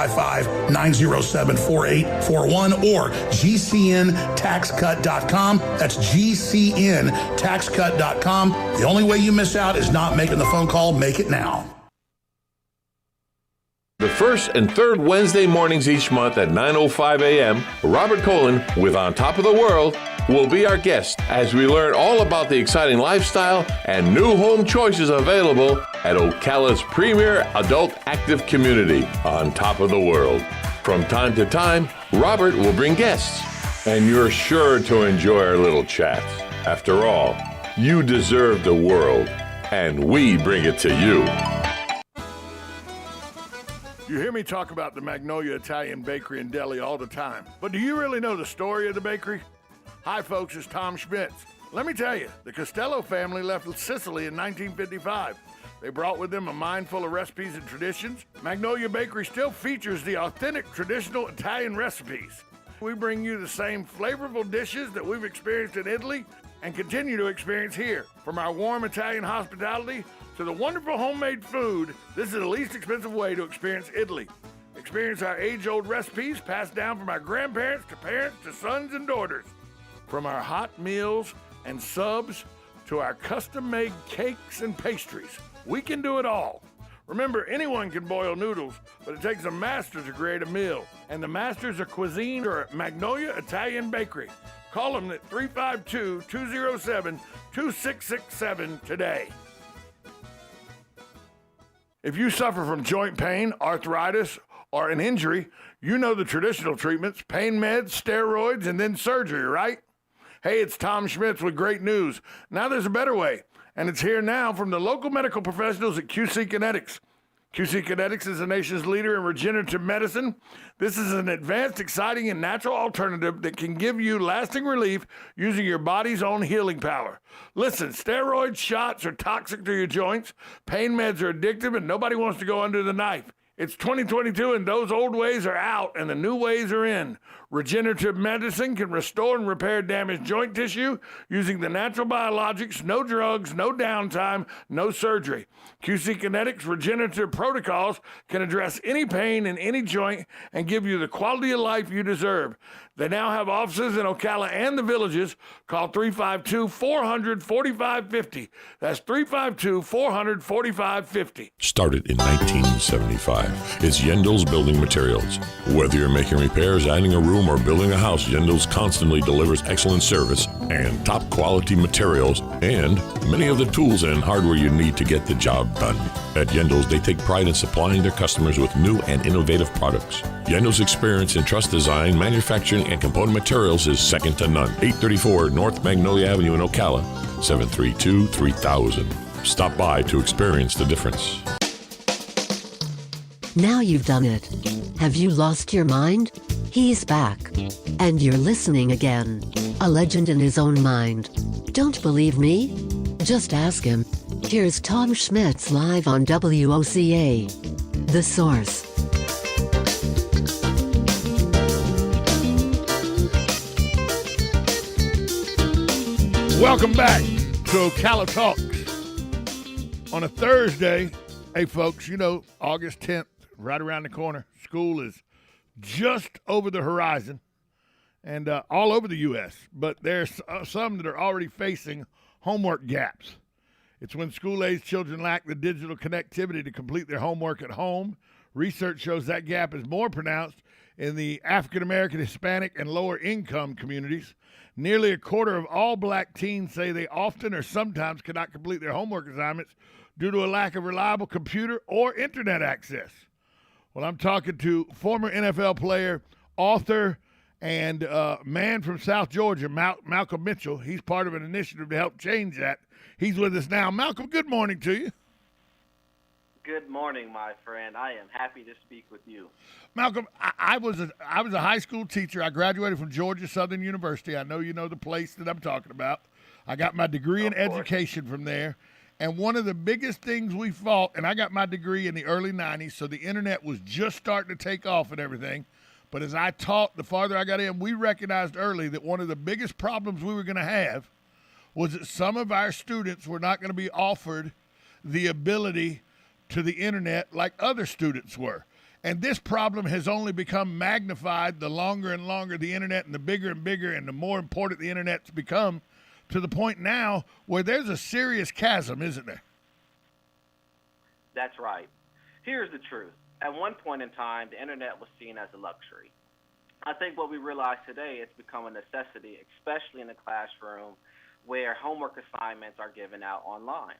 855-907-4841 or gcntaxcut.com. That's gcntaxcut.com. The only way you miss out is not making the phone call. Make it now. The first and third Wednesday mornings each month at 9:05 a.m., Robert Colin with On Top of the World will be our guest as we learn all about the exciting lifestyle and new home choices available at Ocala's premier adult active community, On Top of the World. From time to time, Robert will bring guests, and you're sure to enjoy our little chats. After all, you deserve the world, and we bring it to you. You hear me talk about the Magnolia Italian Bakery and Deli all the time, but do you really know the story of the bakery? Hi folks, it's Tom Schmitz. Let me tell you, the Costello family left Sicily in 1955. They brought with them a mind full of recipes and traditions. Magnolia Bakery still features the authentic traditional Italian recipes. We bring you the same flavorful dishes that we've experienced in Italy and continue to experience here. From our warm Italian hospitality to the wonderful homemade food, this is the least expensive way to experience Italy. Experience our age-old recipes passed down from our grandparents to parents to sons and daughters. From our hot meals and subs to our custom-made cakes and pastries, we can do it all. Remember, anyone can boil noodles, but it takes a master to create a meal. And the masters of cuisine are at Magnolia Italian Bakery. Call them at 352-207-2667 today. If you suffer from joint pain, arthritis, or an injury, you know the traditional treatments, pain meds, steroids, and then surgery, right? Hey, it's Tom Schmitz with great news. Now there's a better way, and it's here now from the local medical professionals at QC Kinetics. QC Kinetics is the nation's leader in regenerative medicine. This is an advanced, exciting, and natural alternative that can give you lasting relief using your body's own healing power. Listen, steroids, shots are toxic to your joints. Pain meds are addictive, and nobody wants to go under the knife. It's 2022, and those old ways are out, and the new ways are in. Regenerative medicine can restore and repair damaged joint tissue using the natural biologics, no drugs, no downtime, no surgery. QC Kinetics regenerative protocols can address any pain in any joint and give you the quality of life you deserve. They now have offices in Ocala and the Villages. Call 352-400-4550. That's 352-400-4550. Started in 1975. It's Yendel's Building Materials. Whether you're making repairs, adding a room, or building a house, Yendel's constantly delivers excellent service and top quality materials and many of the tools and hardware you need to get the job done. At Yendel's, they take pride in supplying their customers with new and innovative products. Yendel's experience in truss design, manufacturing, and component materials is second to none. 834 North Magnolia Avenue in Ocala, 732-3000. Stop by to experience the difference. Now you've done it. Have you lost your mind? He's back. And you're listening again. A legend in his own mind. Don't believe me? Just ask him. Here's Tom Schmitz live on WOCA. The Source. Welcome back to Ocala Talks. On a Thursday, hey folks, you know, August 10th, right around the corner. School is just over the horizon and all over the U.S., but there's some that are already facing homework gaps. It's when school-age children lack the digital connectivity to complete their homework at home. Research shows that gap is more pronounced in the African-American, Hispanic, and lower-income communities. Nearly a quarter of all black teens say they often or sometimes cannot complete their homework assignments due to a lack of reliable computer or internet access. Well, I'm talking to former NFL player, author, and man from South Georgia, Malcolm Mitchell. He's part of an initiative to help change that. He's with us now. Malcolm, good morning to you. Good morning, my friend. I am happy to speak with you. Malcolm, I was a high school teacher. I graduated from Georgia Southern University. I know you know the place that I'm talking about. I got my degree in education from there. And one of the biggest things we fought, and I got my degree in the early 90s, so the internet was just starting to take off and everything. But as I taught, the farther I got in, we recognized early that one of the biggest problems we were going to have was that some of our students were not going to be offered the ability to the internet like other students were. And this problem has only become magnified the longer and longer the internet and the bigger and bigger and the more important the internet's become, to the point now where there's a serious chasm, isn't there? That's right. Here's the truth. At one point in time, the internet was seen as a luxury. I think what we realize today, it's become a necessity, especially in the classroom where homework assignments are given out online.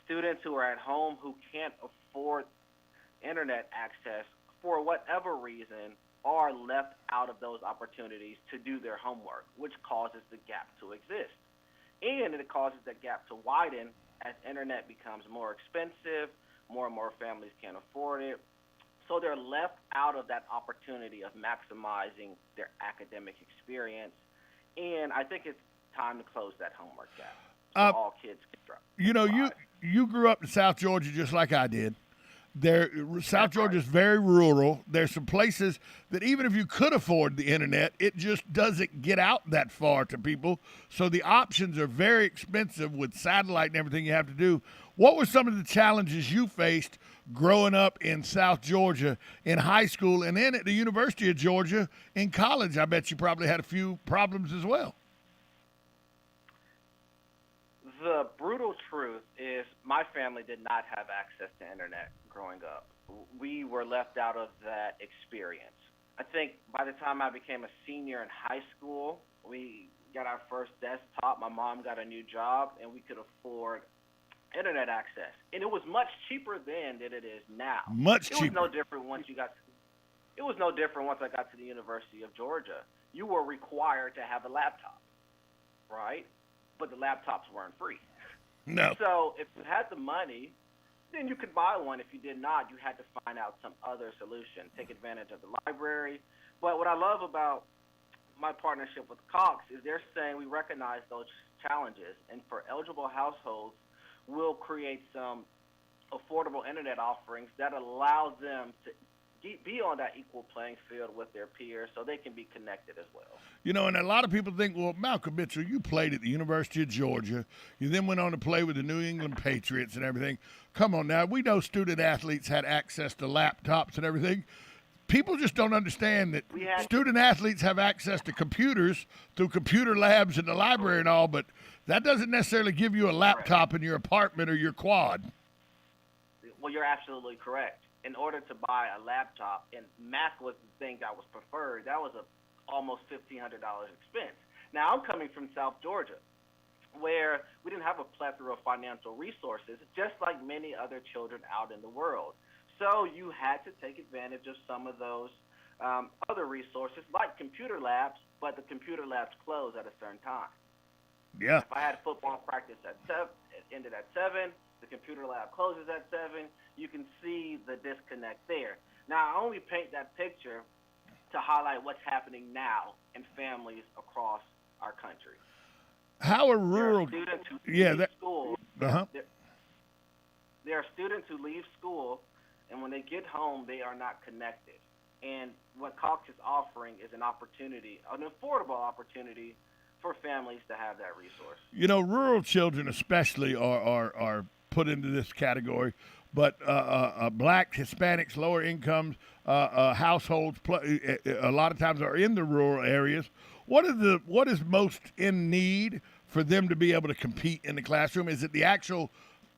Students who are at home who can't afford internet access for whatever reason are left out of those opportunities to do their homework, which causes the gap to exist. And it causes that gap to widen as internet becomes more expensive, more and more families can't afford it. So they're left out of that opportunity of maximizing their academic experience. And I think it's time to close that homework gap so all kids can thrive. You know, you grew up in South Georgia just like I did. South Georgia is very rural. There's some places that even if you could afford the internet, it just doesn't get out that far to people. So the options are very expensive with satellite and everything you have to do. What were some of the challenges you faced growing up in South Georgia in high school and then at the University of Georgia in college? I bet you probably had a few problems as well. The brutal truth is my family did not have access to internet growing up. We were left out of that experience. I think by the time I became a senior in high school, we got our first desktop. My mom got a new job, and we could afford internet access. And it was much cheaper then than it is now. Much cheaper. It was no different once I got to the University of Georgia. You were required to have a laptop, right? But the laptops weren't free. No. So if you had the money, then you could buy one. If you did not, you had to find out some other solution, take advantage of the library. But what I love about my partnership with Cox is they're saying we recognize those challenges, and for eligible households, we'll create some affordable internet offerings that allow them to be on that equal playing field with their peers so they can be connected as well. You know, and a lot of people think, well, Malcolm Mitchell, you played at the University of Georgia. You then went on to play with the New England Patriots and everything. Come on now. We know student athletes had access to laptops and everything. People just don't understand that student athletes have access to computers through computer labs in the library and all, but that doesn't necessarily give you a laptop in your apartment or your quad. Well, you're absolutely correct. In order to buy a laptop, and Mac was the thing that was preferred, that was almost $1,500 expense. Now, I'm coming from South Georgia, where we didn't have a plethora of financial resources, just like many other children out in the world. So you had to take advantage of some of those other resources, like computer labs, but the computer labs closed at a certain time. Yeah. If I had football practice at 7, it ended at 7. The computer lab closes at 7. You can see the disconnect there. Now, I only paint that picture to highlight what's happening now in families across our country. How are rural students who leave school? Uh-huh. There are students who leave school, and when they get home, they are not connected. And what Cox is offering is an opportunity, an affordable opportunity for families to have that resource. You know, rural children especially are put into this category, but black, Hispanics, lower incomes households, a lot of times are in the rural areas. What is most in need for them to be able to compete in the classroom? Is it the actual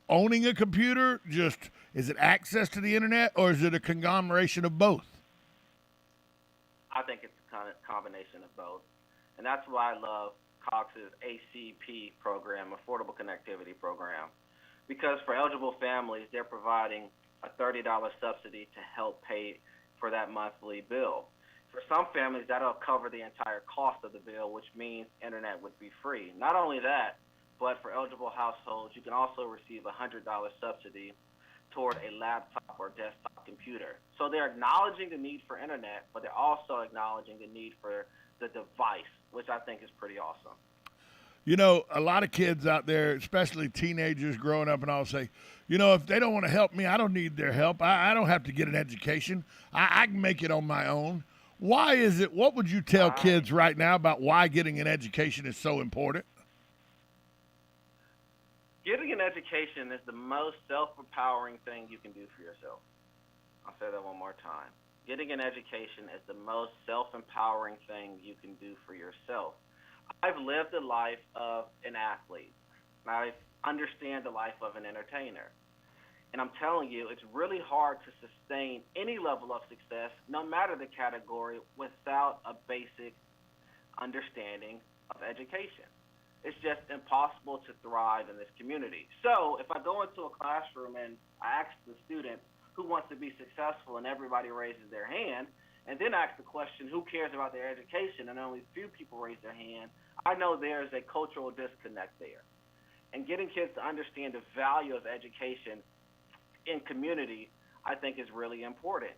owning a computer? Is it access to the internet, or is it a conglomeration of both? I think it's a combination of both. And that's why I love Cox's ACP program, Affordable Connectivity Program, because for eligible families, they're providing a $30 subsidy to help pay for that monthly bill. For some families, that'll cover the entire cost of the bill, which means internet would be free. Not only that, but for eligible households, you can also receive a $100 subsidy toward a laptop or desktop computer. So they're acknowledging the need for internet, but they're also acknowledging the need for the device, which I think is pretty awesome. You know, a lot of kids out there, especially teenagers growing up, and all say, you know, if they don't want to help me, I don't need their help. I don't have to get an education. I can make it on my own. Why is it? What would you tell kids right now about why getting an education is so important? Getting an education is the most self-empowering thing you can do for yourself. I'll say that one more time. Getting an education is the most self-empowering thing you can do for yourself. I've lived the life of an athlete. I understand the life of an entertainer. And I'm telling you, it's really hard to sustain any level of success, no matter the category, without a basic understanding of education. It's just impossible to thrive in this community. So if I go into a classroom and I ask the student who wants to be successful and everybody raises their hand, and then ask the question, who cares about their education, and only few people raise their hand, I know there's a cultural disconnect there. And getting kids to understand the value of education in community, I think, is really important.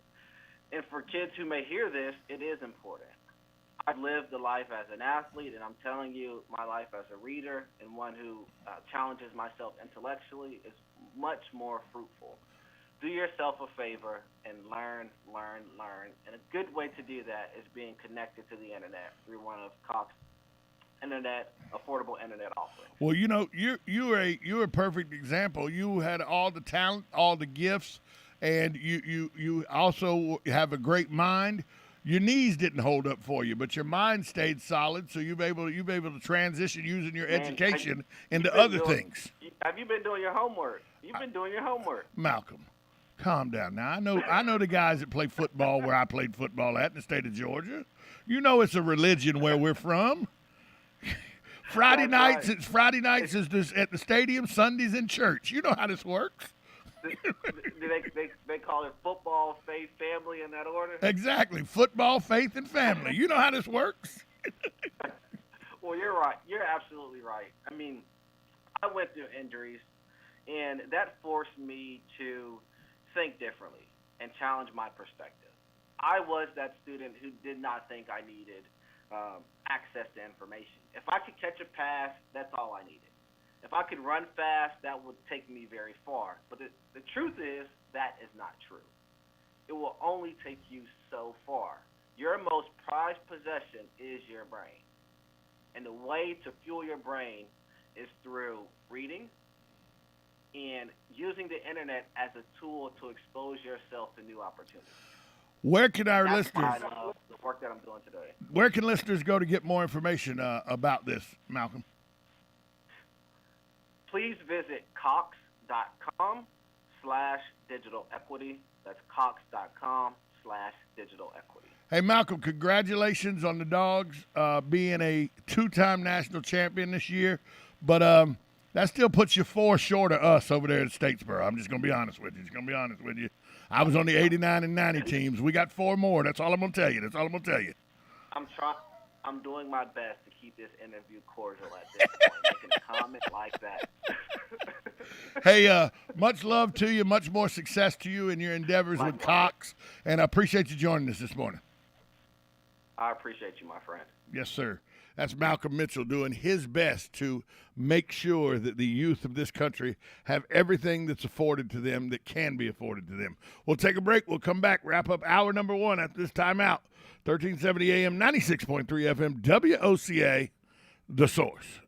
And for kids who may hear this, it is important. I've lived the life as an athlete, and I'm telling you, my life as a reader and one who challenges myself intellectually is much more fruitful. Do yourself a favor and learn. And a good way to do that is being connected to the internet through one of Cox's affordable internet offerings. Well, you know, you're a perfect example. You had all the talent, all the gifts, and you also have a great mind. Your knees didn't hold up for you, but your mind stayed solid, so you've able to transition using your education into other things. Have you been doing your homework? You've been doing your homework. Malcolm, calm down now. I know the guys that play football where I played football at in the state of Georgia. You know it's a religion where we're from. Friday nights is at the stadium, Sundays in church. You know how this works. Do they call it football, faith, family in that order? Exactly. Football, faith, and family. You know how this works. Well, you're right. You're absolutely right. I mean, I went through injuries, and that forced me to think differently and challenge my perspective. I was that student who did not think I needed access to information. If I could catch a pass, that's all I needed. If I could run fast, that would take me very far. But the truth is, that is not true. It will only take you so far. Your most prized possession is your brain. And the way to fuel your brain is through reading and using the internet as a tool to expose yourself to new opportunities. Where can our That's listeners? why I love the work that I'm doing today. Where can listeners go to get more information about this, Malcolm? Please visit cox.com/digital equity. That's cox.com/digital equity. Hey, Malcolm, congratulations on the Dogs being a two-time national champion this year. But that still puts you 4 short of us over there at Statesboro. I'm just going to be honest with you. I was on the 89 and 90 teams. We got 4 more. That's all I'm going to tell you. I'm doing my best to keep this interview cordial at this point, making a comment like that. Hey, much love to you, much more success to you in your endeavors with Cox, and I appreciate you joining us this morning. I appreciate you, my friend. Yes, sir. That's Malcolm Mitchell doing his best to make sure that the youth of this country have everything that's afforded to them that can be afforded to them. We'll take a break. We'll come back, wrap up hour number 1 after this timeout. 1370 AM, 96.3 FM, WOCA, The Source.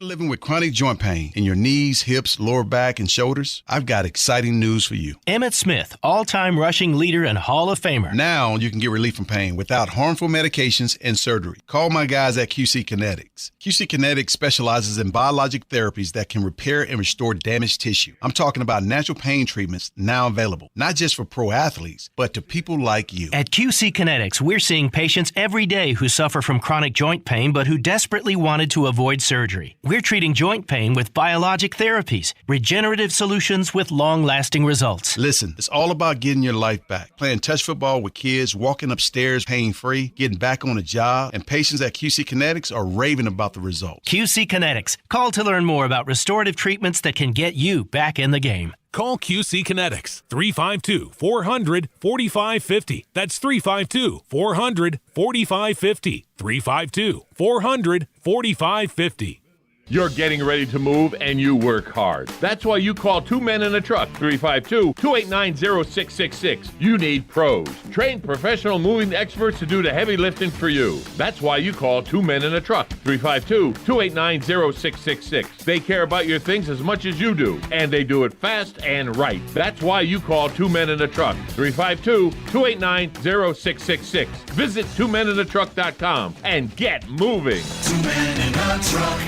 Living with chronic joint pain in your knees, hips, lower back, and shoulders? I've got exciting news for you. Emmett Smith, all-time rushing leader and Hall of Famer. Now you can get relief from pain without harmful medications and surgery. Call my guys at QC Kinetics. QC Kinetics specializes in biologic therapies that can repair and restore damaged tissue. I'm talking about natural pain treatments now available, not just for pro athletes, but to people like you. At QC Kinetics, we're seeing patients every day who suffer from chronic joint pain but who desperately wanted to avoid surgery. We're treating joint pain with biologic therapies, regenerative solutions with long-lasting results. Listen, it's all about getting your life back. Playing touch football with kids, walking upstairs pain-free, getting back on a job, and patients at QC Kinetics are raving about the results. QC Kinetics. Call to learn more about restorative treatments that can get you back in the game. Call QC Kinetics, 352-400-4550. That's 352-400-4550. 352-400-4550. You're getting ready to move and you work hard. That's why you call Two Men in a Truck, 352-289-0666. You need pros. Trained professional moving experts to do the heavy lifting for you. That's why you call Two Men in a Truck, 352-289-0666. They care about your things as much as you do, and they do it fast and right. That's why you call Two Men in a Truck, 352-289-0666. Visit twomeninatruck.com and get moving. 2 Men in a Truck.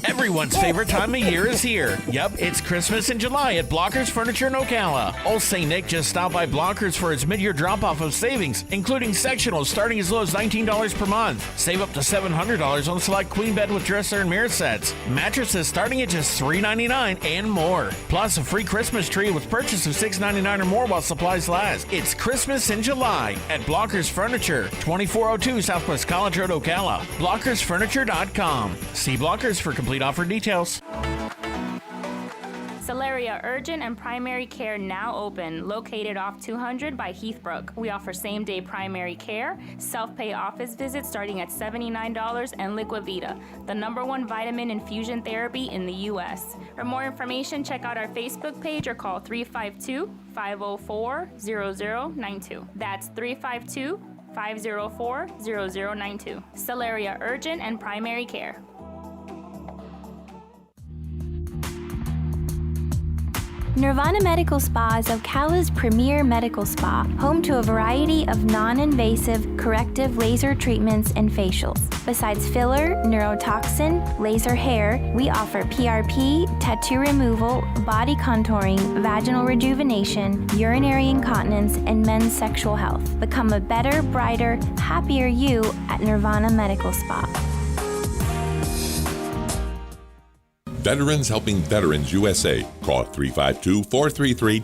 Everyone's favorite time of year is here. Yep, it's Christmas in July at Blockers Furniture in Ocala. Old St. Nick just stopped by Blockers for its mid-year drop-off of savings, including sectionals starting as low as $19 per month. Save up to $700 on select queen bed with dresser and mirror sets. Mattresses starting at just $3.99 and more. Plus a free Christmas tree with purchase of $6.99 or more while supplies last. It's Christmas in July at Blockers Furniture, 2402 Southwest College Road, Ocala. BlockersFurniture.com. See Blockers for complete offer details. Celeria Urgent and Primary Care now open, located off 200 by Heathbrook. We offer same-day primary care, self-pay office visits starting at $79, and Liquivita, the #1 vitamin infusion therapy in the U.S. For more information, check out our Facebook page or call 352-504-0092. That's 352-504-0092. Celeria Urgent and Primary Care. Nirvana Medical Spa is Ocala's premier medical spa, home to a variety of non-invasive corrective laser treatments and facials. Besides filler, neurotoxin, laser hair, we offer PRP, tattoo removal, body contouring, vaginal rejuvenation, urinary incontinence, and men's sexual health. Become a better, brighter, happier you at Nirvana Medical Spa. Veterans Helping Veterans USA. Call 352-433